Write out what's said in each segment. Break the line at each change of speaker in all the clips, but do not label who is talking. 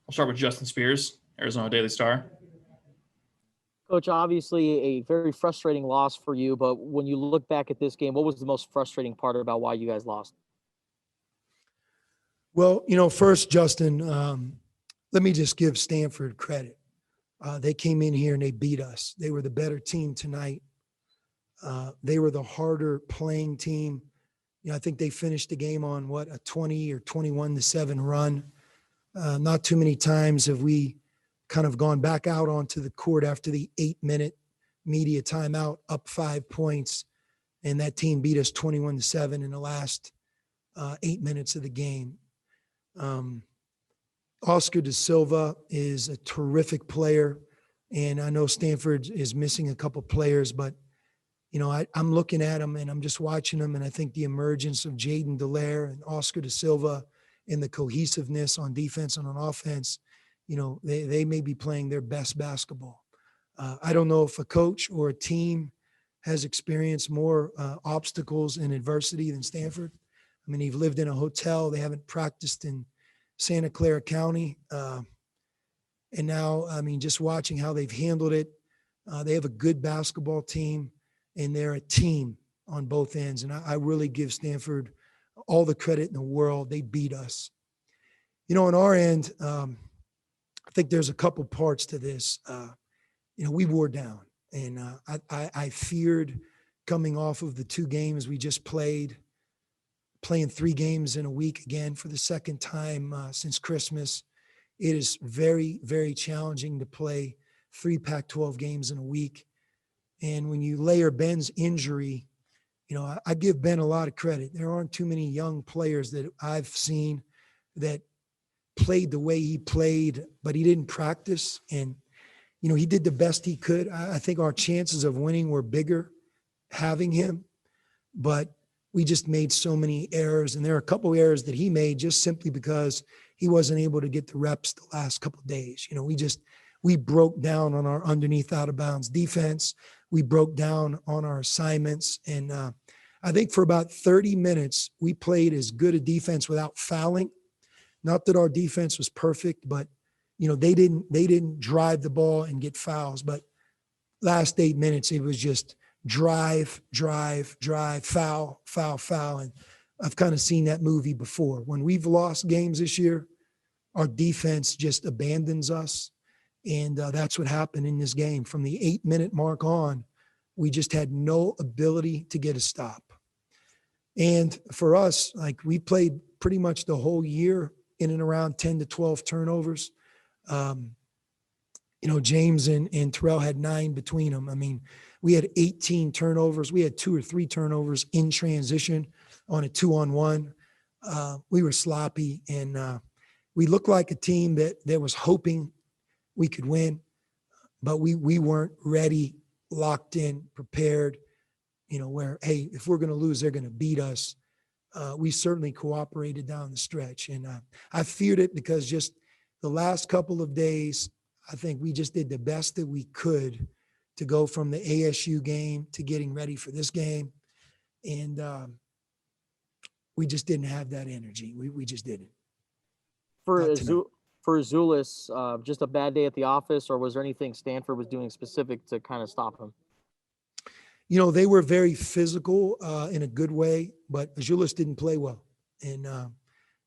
I'll start with Justin Spears, Arizona Daily Star.
Coach, obviously a very frustrating loss for you, but when you look back at this game, what was the most frustrating part about why you guys lost?
Well, first, Justin, let me just give Stanford credit. They came in here and they beat us. They were the better team tonight. They were the harder playing team. I think they finished the game on a 20 or 21-7 run. Not too many times have we kind of gone back out onto the court after the 8-minute media timeout, up 5 points, and that team beat us 21-7 in the last 8 minutes of the game. Oscar da Silva is a terrific player, and I know Stanford is missing a couple players, but I'm looking at them and I'm just watching them, and I think the emergence of Jaden Dallaire and Oscar da Silva and the cohesiveness on defense and on offense, they may be playing their best basketball. I don't know if a coach or a team has experienced more obstacles and adversity than Stanford. I mean, they've lived in a hotel. They haven't practiced in Santa Clara County. And now, just watching how they've handled it, they have a good basketball team, and they're a team on both ends. And I really give Stanford all the credit in the world. They beat us. On our end, I think there's a couple parts to this. We wore down, and I feared coming off of the 2 games we just playing 3 games in a week again for the second time since Christmas. It is very, very challenging to play 3 Pac-12 games in a week. And when you layer Ben's injury, I give Ben a lot of credit. There aren't too many young players that I've seen that played the way he played, but he didn't practice. And, he did the best he could. I think our chances of winning were bigger having him, but we just made so many errors. And there are a couple of errors that he made just simply because he wasn't able to get the reps the last couple of days. We broke down on our underneath out of bounds defense. We broke down on our assignments. And I think for about 30 minutes, we played as good a defense without fouling. Not that our defense was perfect, but, they didn't drive the ball and get fouls. But last 8 minutes, it was just drive, foul. And I've kind of seen that movie before. When we've lost games this year, our defense just abandons us. And that's what happened in this game. From the 8-minute mark on, we just had no ability to get a stop. And for us, we played pretty much the whole year in and around 10 to 12 turnovers. James and Terrell had 9 between them. We had 18 turnovers. We had 2 or 3 turnovers in transition on a 2-on-1. We were sloppy, and we looked like a team that was hoping we could win, but we weren't ready, locked in, prepared, where, hey, if we're going to lose, they're going to beat us. We certainly cooperated down the stretch. And I feared it because just the last couple of days, I think we just did the best that we could to go from the ASU game to getting ready for this game. And we just didn't have that energy. We just didn't.
For Azuolas, just a bad day at the office, or was there anything Stanford was doing specific to kind of stop him?
They were very physical in a good way, but Julius didn't play well. And,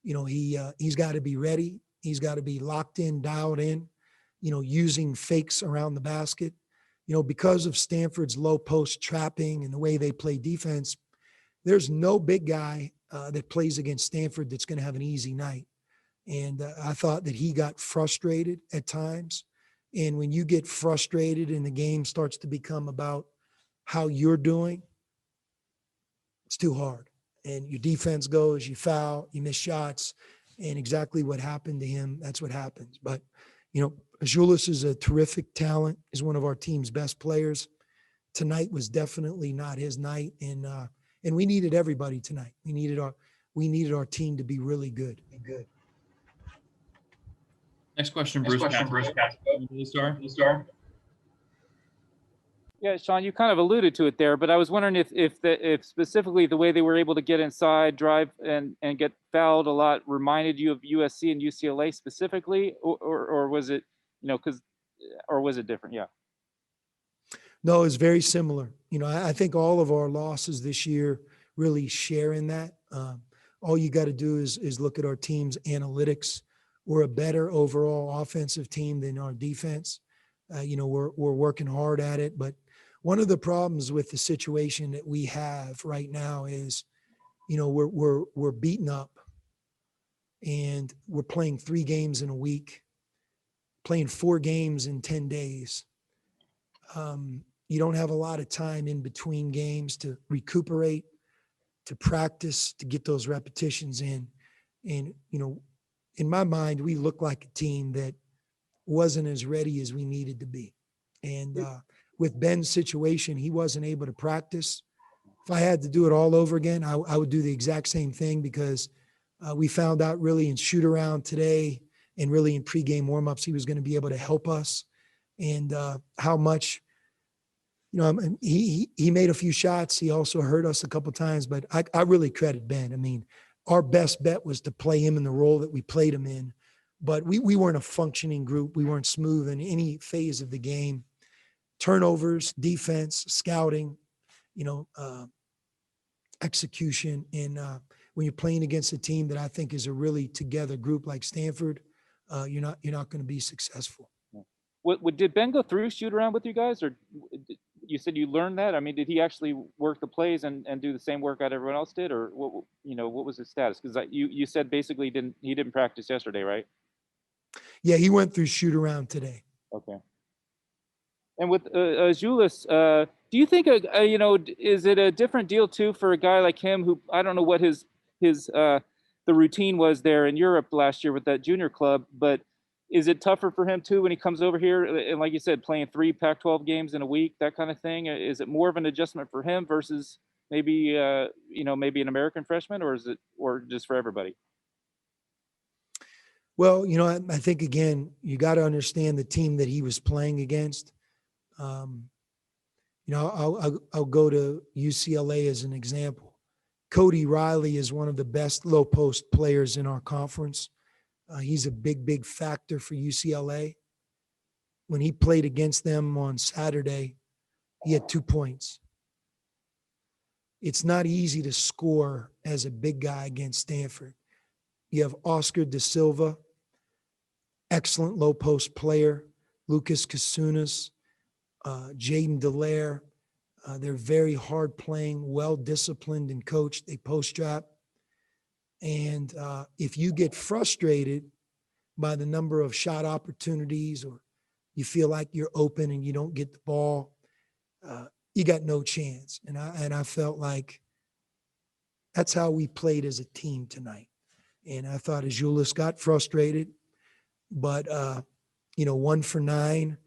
he's got to be ready. He's got to be locked in, dialed in, using fakes around the basket. Because of Stanford's low post trapping and the way they play defense, there's no big guy that plays against Stanford that's going to have an easy night. And I thought that he got frustrated at times. And when you get frustrated and the game starts to become about how you're doing, it's too hard. And your defense goes, you foul, you miss shots, and exactly what happened to him, that's what happens. But, Julius is a terrific talent, is one of our team's best players. Tonight was definitely not his night, and we needed everybody tonight. We needed our team to be really good.
Next question, Bruce Casper. Star.
Yeah, Sean, you kind of alluded to it there, but I was wondering if specifically the way they were able to get inside, drive, and get fouled a lot reminded you of USC and UCLA specifically, or was it, because, or was it different? Yeah.
No, it's very similar. I think all of our losses this year really share in that. All you got to do is look at our team's analytics. We're a better overall offensive team than our defense. We're working hard at it, but one of the problems with the situation that we have right now is, we're beaten up, and we're playing 3 games in a week, playing 4 games in 10 days. You don't have a lot of time in between games to recuperate, to practice, to get those repetitions in. And, in my mind, we look like a team that wasn't as ready as we needed to be. And with Ben's situation, he wasn't able to practice. If I had to do it all over again, I would do the exact same thing, because we found out really in shoot around today and really in pregame warmups, he was going to be able to help us. And how much, he made a few shots. He also hurt us a couple times, but I really credit Ben. I mean, our best bet was to play him in the role that we played him in, but we weren't a functioning group. We weren't smooth in any phase of the game. Turnovers, defense, scouting, execution. And when you're playing against a team that I think is a really together group like Stanford, you're not going to be successful.
What did Ben go through shoot around with you guys, or you said you learned that? I mean, did he actually work the plays and do the same workout everyone else did, or what was his status? Because you said basically he didn't practice yesterday, right?
Yeah, he went through shoot around today.
Okay. And with Julius, do you think is it a different deal too for a guy like him, who I don't know what his the routine was there in Europe last year with that junior club, but is it tougher for him too when he comes over here and, like you said, playing 3 Pac-12 games in a week, that kind of thing? Is it more of an adjustment for him versus maybe maybe an American freshman, or is it, or just for everybody?
Well, I think, again, you got to understand the team that he was playing against. I'll go to UCLA as an example. Cody Riley is one of the best low post players in our conference. He's a big factor for UCLA. When he played against them on Saturday, he had 2 points. It's not easy to score as a big guy against Stanford. You have Oscar Da Silva, excellent low post player, Lucas Kasunas, Jaden Dallaire. They're very hard playing, well disciplined and coached. They post trap. And if you get frustrated by the number of shot opportunities, or you feel like you're open and you don't get the ball, you got no chance. And I felt like that's how we played as a team tonight. And I thought Julius got frustrated, but 1 for 9,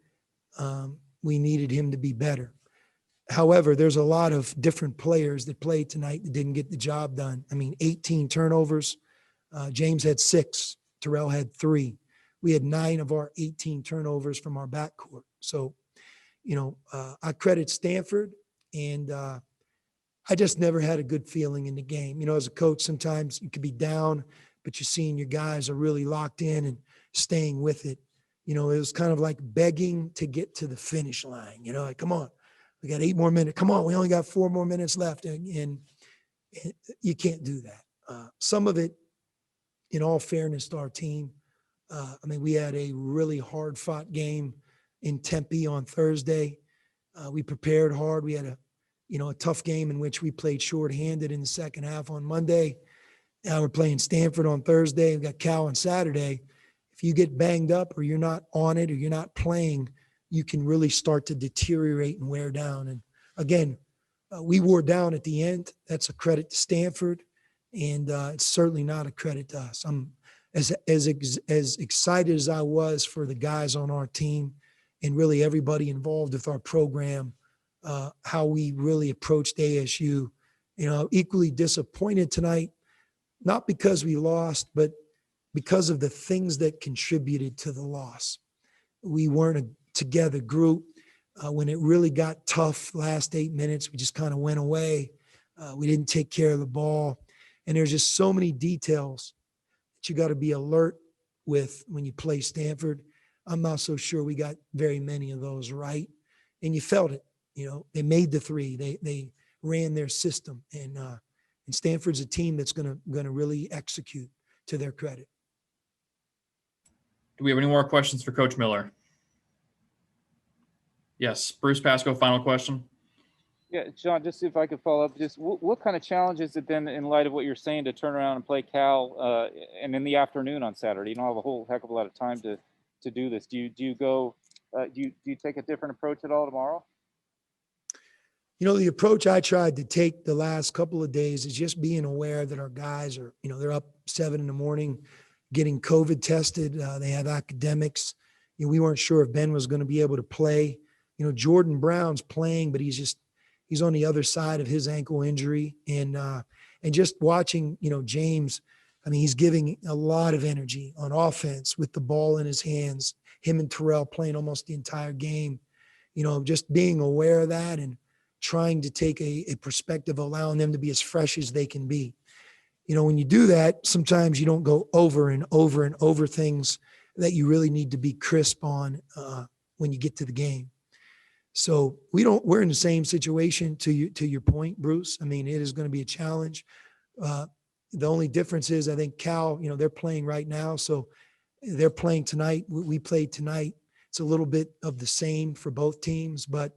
we needed him to be better. However, there's a lot of different players that played tonight that didn't get the job done. I mean, 18 turnovers. James had 6. Terrell had 3. We had 9 of our 18 turnovers from our backcourt. So, I credit Stanford, and I just never had a good feeling in the game. As a coach, sometimes you could be down, but you're seeing your guys are really locked in and staying with it. It was kind of like begging to get to the finish line. Like, come on, we got 8 more minutes. Come on, we only got 4 more minutes left. And you can't do that. Some of it, in all fairness to our team, we had a really hard-fought game in Tempe on Thursday. We prepared hard. We had a tough game in which we played shorthanded in the second half on Monday. Now we're playing Stanford on Thursday. We've got Cal on Saturday. If you get banged up, or you're not on it, or you're not playing, you can really start to deteriorate and wear down. And again, we wore down at the end. That's a credit to Stanford, and it's certainly not a credit to us. I'm as excited as I was for the guys on our team and really everybody involved with our program, how we really approached ASU. Equally disappointed tonight, not because we lost, but because of the things that contributed to the loss. We weren't a together group. when it really got tough last 8 minutes, we just kind of went away. We didn't take care of the ball. And there's just so many details that you got to be alert with when you play Stanford. I'm not so sure we got very many of those right. And you felt it. You know, they made the three. They ran their system. And Stanford's a team that's gonna really execute, to their credit.
Do we have any more questions for Coach Miller? Yes, Bruce Pasco, final question.
Yeah, John, just see if I could follow up. Just what kind of challenge is it then, in light of what you're saying, to turn around and play Cal and in the afternoon on Saturday? You don't have a whole heck of a lot of time to do this. Do you go? Do you take a different approach at all tomorrow?
You know, the approach I tried to take the last couple of days is just being aware that our guys are, you know, they're up 7 a.m, getting COVID tested. They have academics. You know, we weren't sure if Ben was going to be able to play. You know, Jordan Brown's playing, but he's on the other side of his ankle injury. And just watching, you know, James, I mean, he's giving a lot of energy on offense with the ball in his hands, him and Terrell playing almost the entire game. You know, just being aware of that and trying to take a perspective, allowing them to be as fresh as they can be. You know, when you do that, sometimes you don't go over and over and over things that you really need to be crisp on when you get to the game. So we're in the same situation to your point, Bruce. I mean, it is going to be a challenge. The only difference is I think Cal, you know, they're playing right now. So they're playing tonight. We played tonight. It's a little bit of the same for both teams, but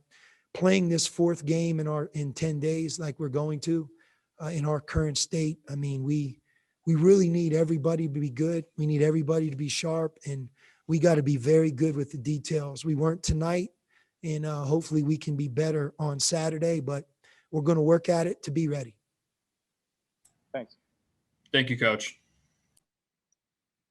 playing this fourth game in 10 days, like we're going to in our current state. I mean, we really need everybody to be good. We need everybody to be sharp, and we got to be very good with the details. We weren't tonight, and hopefully we can be better on Saturday, but we're going to work at it to be ready.
Thanks.
Thank you, Coach.